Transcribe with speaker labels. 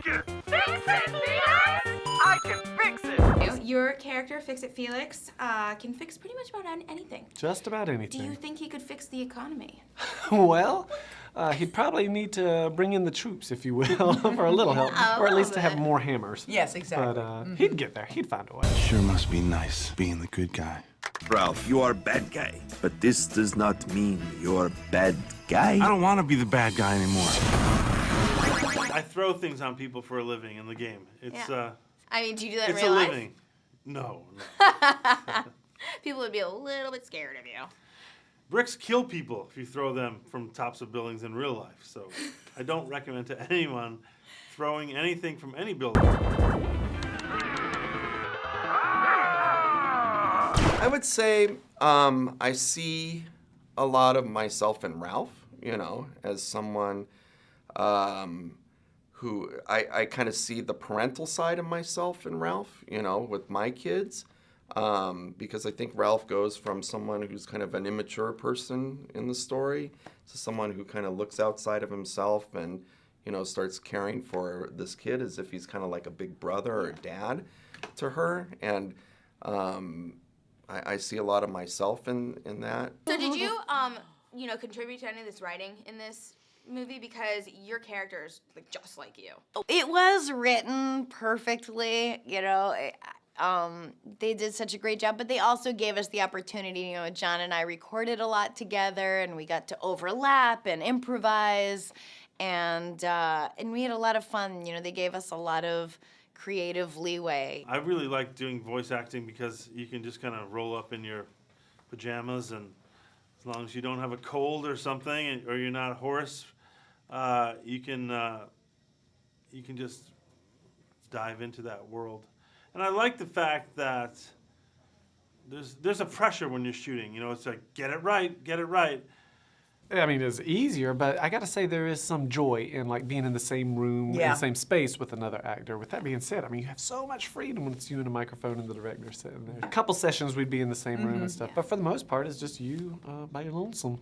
Speaker 1: you. Fix it, Felix! I can fix it.
Speaker 2: Your character, Fix-It Felix, can fix pretty much about anything.
Speaker 3: Just about anything.
Speaker 2: Do you think he could fix the economy?
Speaker 3: Well, he'd probably need to bring in the troops, if you will, for a little help. Or at least to have more hammers.
Speaker 4: Yes, exactly.
Speaker 3: But he'd get there. He'd find a way.
Speaker 5: Sure must be nice being the good guy.
Speaker 6: Ralph, you are bad guy, but this does not mean you're bad guy.
Speaker 5: I don't want to be the bad guy anymore.
Speaker 7: I throw things on people for a living in the game. It's
Speaker 2: I mean, do you do that in
Speaker 7: it's
Speaker 2: real
Speaker 7: a
Speaker 2: life?
Speaker 7: living. No.
Speaker 2: People would be a little bit scared of you.
Speaker 7: Bricks kill people if you throw them from tops of buildings in real life. So I don't recommend to anyone throwing anything from any building.
Speaker 8: I would say I see a lot of myself in Ralph, you know, as someone who I kind of see the parental side of myself in Ralph, you know, with my kids. Because I think Ralph goes from someone who's kind of an immature person in the story to someone who kind of looks outside of himself and, you know, starts caring for this kid as if he's kind of like a big brother or dad to her. And I see a lot of myself in that.
Speaker 2: So did you, you know, contribute to any of this writing in this movie? Because your character is like just like you.
Speaker 9: It was written perfectly, you know. They did such a great job, but they also gave us the opportunity, you know, John and I recorded a lot together and we got to overlap and improvise and we had a lot of fun. You know, they gave us a lot of creative leeway.
Speaker 7: I really like doing voice acting because you can just kind of roll up in your pajamas, and as long as you don't have a cold or something, or you're not hoarse, you can just dive into that world. And I like the fact that there's a pressure when you're shooting. You know, it's like, get it right, get it right.
Speaker 3: I mean, it's easier, but I gotta say there is some joy in like being in the same room, in
Speaker 4: Yeah.
Speaker 3: the same space with another actor. With that being said, I mean, you have so much freedom when it's you and a microphone and the director sitting there. A couple sessions we'd be in the same room and stuff, but for the most part, it's just you by your lonesome.